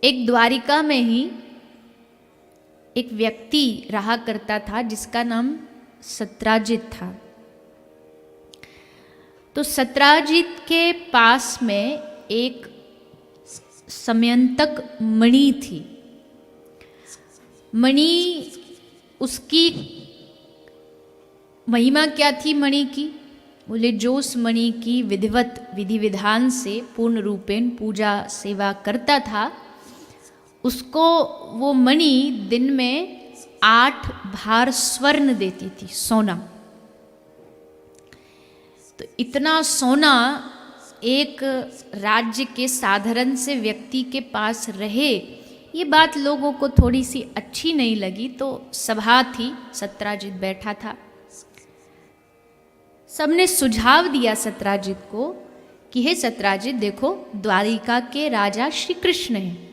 एक द्वारिका में ही एक व्यक्ति रहा करता था जिसका नाम सत्राजित था। तो सत्राजित के पास में एक समयंतक मणि थी। मणि, उसकी महिमा क्या थी मणि की? बोले जो उस मणि की विधिवत विधि विधान से पूर्ण रूपेण पूजा सेवा करता था, उसको वो मणि दिन में 8 भार स्वर्ण देती थी, सोना। तो इतना सोना एक राज्य के साधारण से व्यक्ति के पास रहे, ये बात लोगों को थोड़ी सी अच्छी नहीं लगी। तो सभा थी, सत्राजित बैठा था, सबने सुझाव दिया सत्राजित को कि हे सत्राजित, देखो द्वारिका के राजा श्री कृष्ण हैं,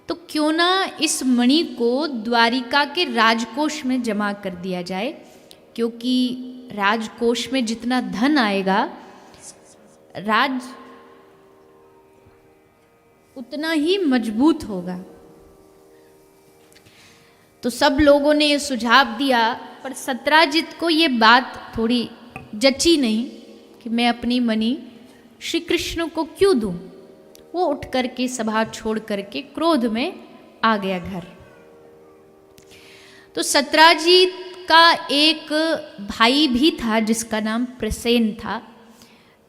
तो क्यों ना इस मणि को द्वारिका के राजकोष में जमा कर दिया जाए, क्योंकि राजकोष में जितना धन आएगा राज उतना ही मजबूत होगा। तो सब लोगों ने ये सुझाव दिया, पर सत्राजित को ये बात थोड़ी जची नहीं कि मैं अपनी मणि श्री कृष्ण को क्यों दूं। वो उठ करके सभा छोड़ करके क्रोध में आ गया घर। तो सत्राजित का एक भाई भी था जिसका नाम प्रसेन था।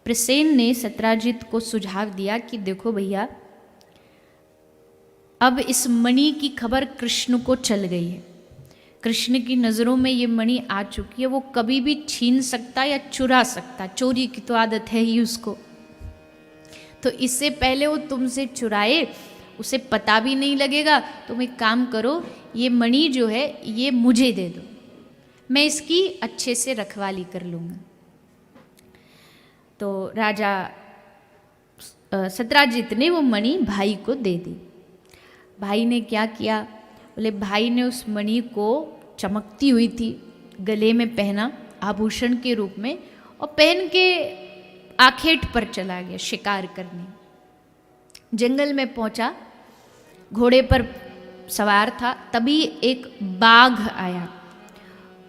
प्रसेन ने सत्राजित को सुझाव दिया कि देखो भैया, अब इस मणि की खबर कृष्ण को चल गई है, कृष्ण की नज़रों में ये मणि आ चुकी है, वो कभी भी छीन सकता या चुरा सकता, चोरी की तो आदत है ही उसको। तो इससे पहले वो तुमसे चुराए, उसे पता भी नहीं लगेगा। तुम एक काम करो, ये मणि जो है ये मुझे दे दो, मैं इसकी अच्छे से रखवाली कर लूँगा। तो राजा सत्राजित ने वो मणि भाई को दे दी। भाई ने क्या किया? बोले भाई ने उस मणि को चमकती हुई थी गले में पहना आभूषण के रूप में, और पहन के आखेट पर चला गया शिकार करने। जंगल में पहुंचा, घोड़े पर सवार था, तभी एक बाघ आया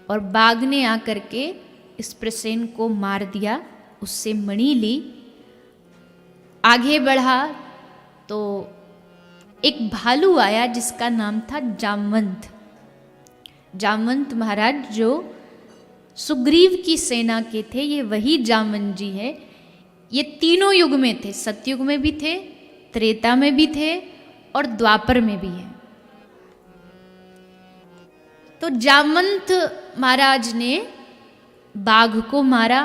और बाघ ने आकर के इस प्रसेन को मार दिया, उससे मणि ली। आगे बढ़ा तो एक भालू आया जिसका नाम था जामवंत। जामवंत महाराज जो सुग्रीव की सेना के थे, ये वही जामवंत जी है। ये तीनों युग में थे, सतयुग में भी थे, त्रेता में भी थे और द्वापर में भी है। तो जामवंत महाराज ने बाघ को मारा,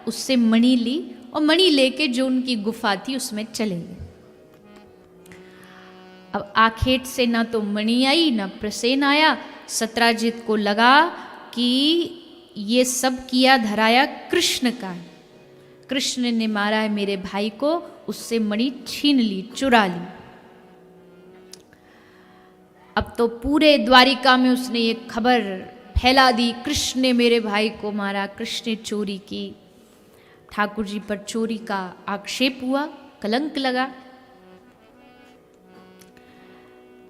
उससे मणि ली और मणि लेके जो उनकी गुफा थी उसमें चले गए। अब आखेट से ना तो मणि आई ना प्रसेन आया। सत्राजित को लगा कि ये सब किया धराया कृष्ण का, कृष्ण ने मारा है मेरे भाई को, उससे मणि छीन ली, चुरा ली। अब तो पूरे द्वारिका में उसने ये खबर फैला दी, कृष्ण ने मेरे भाई को मारा, कृष्ण ने चोरी की। ठाकुर जी पर चोरी का आक्षेप हुआ, कलंक लगा।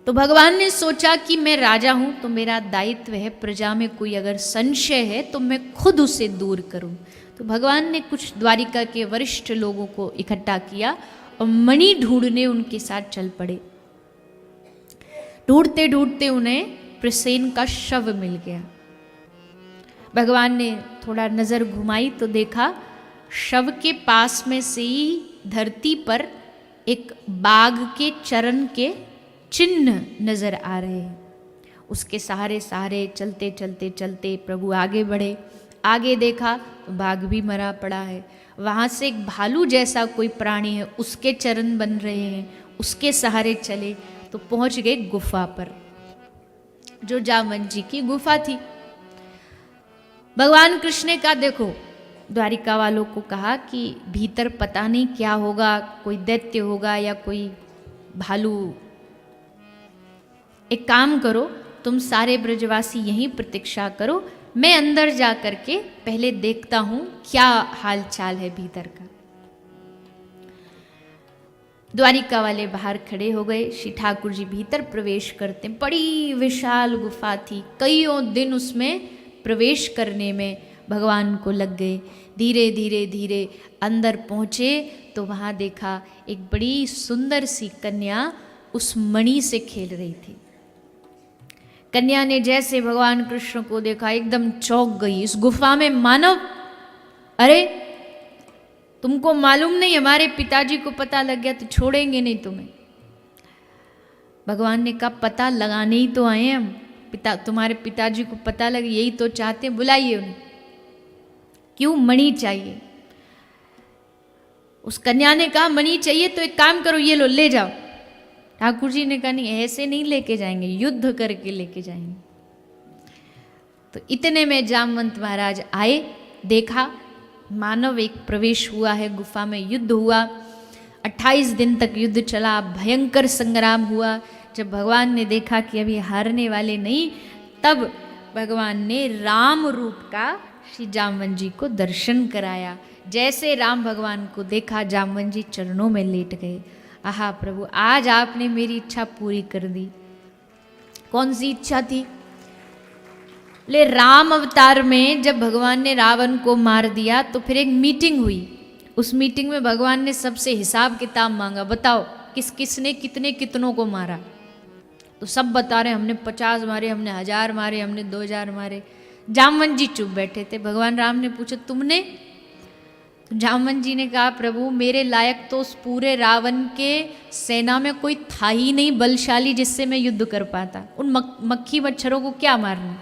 तो भगवान ने सोचा कि मैं राजा हूं तो मेरा दायित्व है, प्रजा में कोई अगर संशय है तो मैं खुद उसे दूर करूं। तो भगवान ने कुछ द्वारिका के वरिष्ठ लोगों को इकट्ठा किया और मणि ढूंढने उनके साथ चल पड़े। ढूंढते ढूंढते उन्हें प्रसेन का शव मिल गया। भगवान ने थोड़ा नजर घुमाई तो देखा शव के पास में से ही धरती पर एक बाघ के चरण के चिन्ह नजर आ रहे हैं। उसके सहारे सहारे चलते चलते चलते प्रभु आगे बढ़े। आगे देखा तो बाघ भी मरा पड़ा है। वहाँ से एक भालू जैसा कोई प्राणी है, उसके चरण बन रहे हैं, उसके सहारे चले तो पहुँच गए गुफा पर, जो जामवंत जी की गुफा थी। भगवान कृष्ण ने कहा देखो, द्वारिका वालों को कहा कि भीतर पता नहीं क्या होगा, कोई दैत्य होगा या कोई भालू। एक काम करो, तुम सारे ब्रजवासी यहीं प्रतीक्षा करो, मैं अंदर जा करके पहले देखता हूं क्या हाल चाल है भीतर का। द्वारिका वाले बाहर खड़े हो गए, श्री ठाकुर जी भीतर प्रवेश करते। बड़ी विशाल गुफा थी, कईयों दिन उसमें प्रवेश करने में भगवान को लग गए। धीरे धीरे धीरे अंदर पहुँचे तो वहाँ देखा एक बड़ी सुंदर सी कन्या उस मणि से खेल रही थी। कन्या ने जैसे भगवान कृष्ण को देखा एकदम चौंक गई। इस गुफा में मानव, अरे तुमको मालूम नहीं, हमारे पिताजी को पता लग गया तो छोड़ेंगे नहीं तुम्हें। भगवान ने कहा पता लगाने ही तो आए हैं हम, तुम्हारे पिताजी को पता लगे यही तो चाहते हैं, बुलाइए उन्हें। क्यों, मणि चाहिए। उस कन्या ने कहा मणि चाहिए तो एक काम करो, ये लो ले जाओ। ठाकुर जी ने कहा नहीं, ऐसे नहीं लेके जाएंगे, युद्ध करके लेके जाएंगे। तो इतने में जामवंत महाराज आए, देखा मानव एक प्रवेश हुआ है गुफा में, युद्ध हुआ। 28 दिन तक युद्ध चला, भयंकर संग्राम हुआ। जब भगवान ने देखा कि अभी हारने वाले नहीं, तब भगवान ने राम रूप का श्री जामवंत जी को दर्शन कराया। जैसे राम भगवान को देखा, जामवंत जी चरणों में लेट गए। आहा प्रभु, आज आपने मेरी इच्छा पूरी कर दी। कौन सी इच्छा थी? ले राम अवतार में जब भगवान ने रावण को मार दिया तो फिर एक मीटिंग हुई। उस मीटिंग में भगवान ने सबसे हिसाब किताब मांगा, बताओ किस किसने कितने कितनों को मारा। तो सब बता रहे हमने 50 मारे, हमने 1000 मारे, हमने 2000 मारे। जामवंत जी चुप बैठे थे। भगवान राम ने पूछा तुमने? तो जामवंत जी ने कहा प्रभु, मेरे लायक तो उस पूरे रावण के सेना में कोई था ही नहीं बलशाली जिससे मैं युद्ध कर पाता। उन मक्खी मच्छरों को क्या मारना,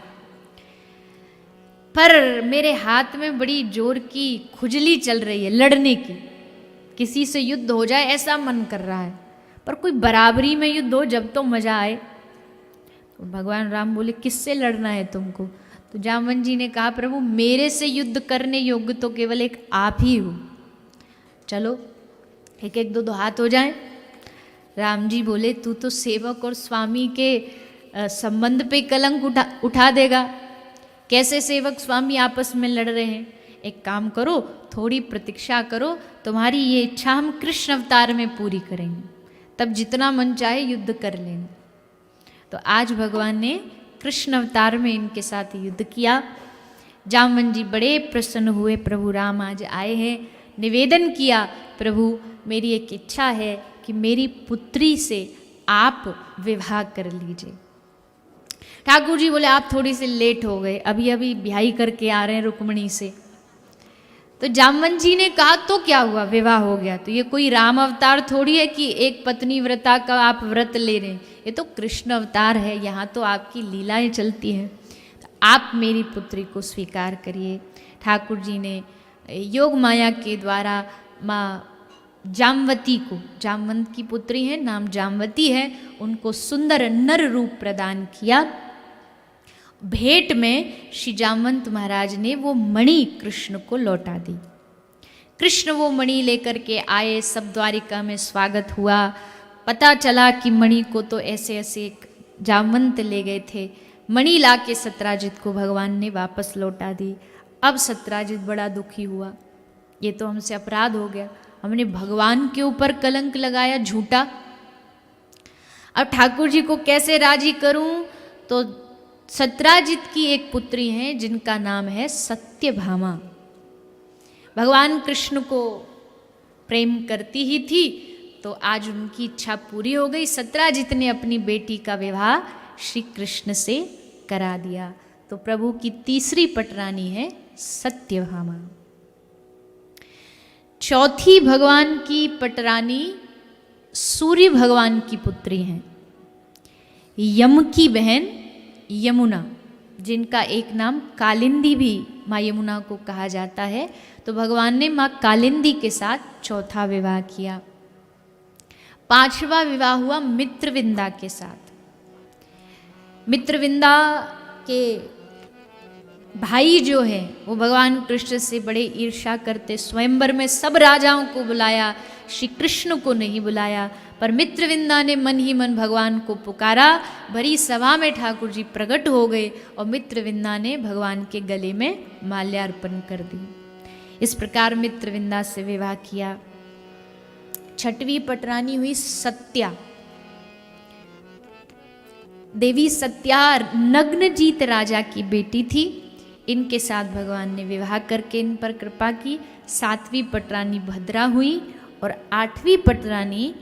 पर मेरे हाथ में बड़ी जोर की खुजली चल रही है लड़ने की, किसी से युद्ध हो जाए ऐसा मन कर रहा है, पर कोई बराबरी में युद्ध हो जब तो मजा आए। तो भगवान राम बोले किससे लड़ना है तुमको? तो जामवंत जी ने कहा प्रभु, मेरे से युद्ध करने योग्य तो केवल एक आप ही हो, चलो एक एक दो दो हाथ हो जाए। राम जी बोले तू तो सेवक और स्वामी के संबंध पे कलंक उठा देगा। कैसे सेवक स्वामी आपस में लड़ रहे हैं? एक काम करो, थोड़ी प्रतीक्षा करो, तुम्हारी ये इच्छा हम कृष्ण अवतार में पूरी करेंगे, तब जितना मन चाहे युद्ध कर लेंगे। तो आज भगवान ने कृष्ण अवतार में इनके साथ युद्ध किया। जामवंत जी बड़े प्रसन्न हुए, प्रभु राम आज आए हैं। निवेदन किया प्रभु, मेरी एक इच्छा है कि मेरी पुत्री से आप विवाह कर लीजिए। ठाकुर जी बोले आप थोड़ी सी लेट हो गए, अभी अभी ब्याही करके आ रहे हैं रुक्मणी से। तो जामवंत जी ने कहा तो क्या हुआ, विवाह हो गया तो ये कोई राम अवतार थोड़ी है कि एक पत्नी व्रता का आप व्रत ले रहे हैं, ये तो कृष्ण अवतार है, यहाँ तो आपकी लीलाएं चलती हैं। तो आप मेरी पुत्री को स्वीकार करिए। ठाकुर जी ने योग माया के द्वारा माँ जामवती को, जामवंत की पुत्री है, नाम जामवती है, उनको सुंदर नर रूप प्रदान किया। भेंट में श्री जामवंत महाराज ने वो मणि कृष्ण को लौटा दी। कृष्ण वो मणि लेकर के आए, सब द्वारिका में स्वागत हुआ। पता चला कि मणि को तो ऐसे ऐसे जामवंत ले गए थे। मणि ला के सत्राजित को भगवान ने वापस लौटा दी। अब सत्राजित बड़ा दुखी हुआ, ये तो हमसे अपराध हो गया, हमने भगवान के ऊपर कलंक लगाया झूठा। अब ठाकुर जी को कैसे राजी करूं? तो सत्राजित की एक पुत्री है जिनका नाम है सत्यभामा, भगवान कृष्ण को प्रेम करती ही थी, तो आज उनकी इच्छा पूरी हो गई। सत्राजित ने अपनी बेटी का विवाह श्री कृष्ण से करा दिया। तो प्रभु की तीसरी पटरानी है सत्यभामा। चौथी भगवान की पटरानी सूर्य भगवान की पुत्री हैं, यम की बहन यमुना, जिनका एक नाम कालिंदी भी माँ यमुना को कहा जाता है। तो भगवान ने माँ कालिंदी के साथ चौथा विवाह किया। पांचवा विवाह हुआ मित्रविंदा के साथ। मित्रविंदा के भाई जो है वो भगवान कृष्ण से बड़े ईर्ष्या करते। स्वयंवर में सब राजाओं को बुलाया, श्री कृष्ण को नहीं बुलाया, पर मित्रविंदा ने मन ही मन भगवान को पुकारा। भरी सभा में ठाकुर जी प्रकट हो गए और मित्रविंदा ने भगवान के गले में माल्यार्पण कर दी। इस प्रकार मित्रविंदा से विवाह किया। छठवीं पटरानी हुई सत्या। देवी सत्या नग्नजीत राजा की बेटी थी। इनके साथ भगवान ने विवाह करके इन पर कृपा की। सातवीं पटरानी भद्रा हुई और आठवीं पटरानी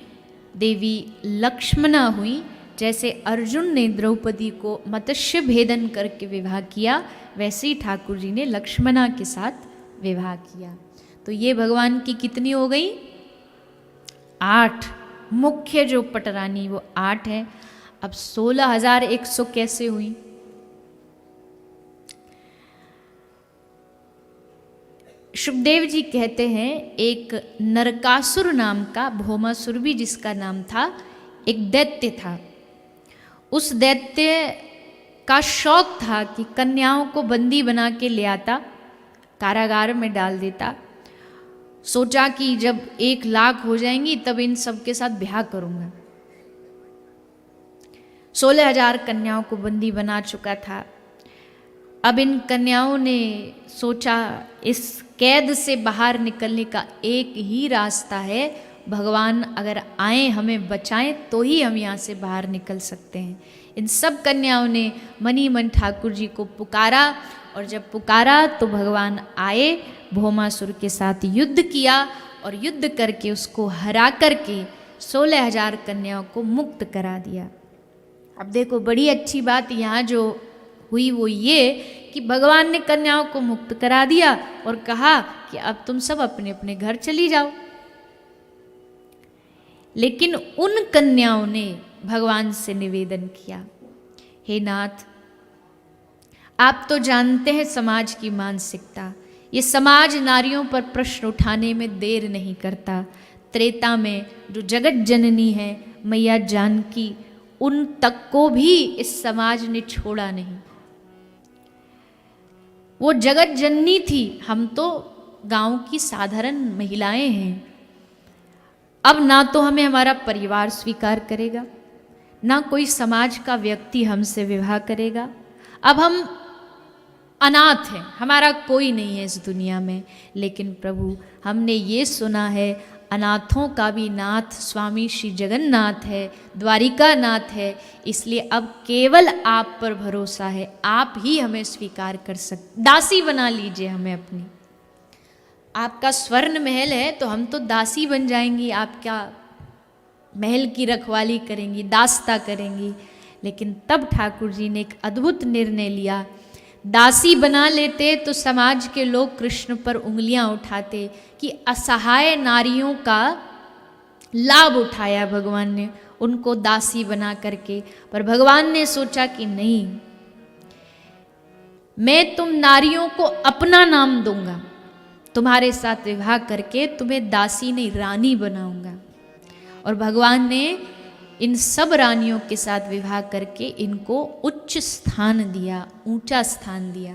देवी लक्ष्मणा हुई। जैसे अर्जुन ने द्रौपदी को मत्स्य भेदन करके विवाह किया, वैसे ही ठाकुर जी ने लक्ष्मणा के साथ विवाह किया। तो ये भगवान की कितनी हो गई? 8। मुख्य जो पटरानी वो 8 है। अब 16,100 कैसे हुई? सुखदेव जी कहते हैं एक नरकासुर नाम का, भौमासुर भी जिसका नाम था, एक दैत्य था। उस दैत्य का शौक था कि कन्याओं को बंदी बना के ले आता, कारागार में डाल देता। सोचा कि जब 1,00,000 हो जाएंगी तब इन सब के साथ ब्याह करूंगा। 16,000 कन्याओं को बंदी बना चुका था। अब इन कन्याओं ने सोचा इस कैद से बाहर निकलने का एक ही रास्ता है, भगवान अगर आए हमें बचाएं तो ही हम यहाँ से बाहर निकल सकते हैं। इन सब कन्याओं ने मनी मन ठाकुर जी को पुकारा, और जब पुकारा तो भगवान आए, भौमासुर के साथ युद्ध किया और युद्ध करके उसको हरा करके 16,000 कन्याओं को मुक्त करा दिया। अब देखो बड़ी अच्छी बात यहाँ जो हुई वो ये कि भगवान ने कन्याओं को मुक्त करा दिया और कहा कि अब तुम सब अपने अपने घर चली जाओ। लेकिन उन कन्याओं ने भगवान से निवेदन किया, हे नाथ, आप तो जानते हैं समाज की मानसिकता, ये समाज नारियों पर प्रश्न उठाने में देर नहीं करता। त्रेता में जो जगत जननी है मैया जानकी, उन तक को भी इस समाज ने छोड़ा नहीं। वो जगत जननी थी, हम तो गांव की साधारण महिलाएं हैं। अब ना तो हमें हमारा परिवार स्वीकार करेगा, ना कोई समाज का व्यक्ति हमसे विवाह करेगा। अब हम अनाथ हैं, हमारा कोई नहीं है इस दुनिया में। लेकिन प्रभु हमने ये सुना है अनाथों का भी नाथ स्वामी श्री जगन्नाथ है, द्वारिका नाथ है, इसलिए अब केवल आप पर भरोसा है, आप ही हमें स्वीकार कर सकते। दासी बना लीजिए हमें अपनी। आपका स्वर्ण महल है तो हम तो दासी बन जाएंगी, आपका महल की रखवाली करेंगी, दास्ता करेंगी। लेकिन तब ठाकुर जी ने एक अद्भुत निर्णय लिया, दासी बना लेते तो समाज के लोग कृष्ण पर उंगलियां उठाते कि असहाय नारियों का लाभ उठाया भगवान ने उनको दासी बना करके। पर भगवान ने सोचा कि नहीं, मैं तुम नारियों को अपना नाम दूंगा, तुम्हारे साथ विवाह करके तुम्हें दासी नहीं रानी बनाऊंगा। और भगवान ने इन सब रानियों के साथ विवाह करके इनको उच्च स्थान दिया, ऊंचा स्थान दिया।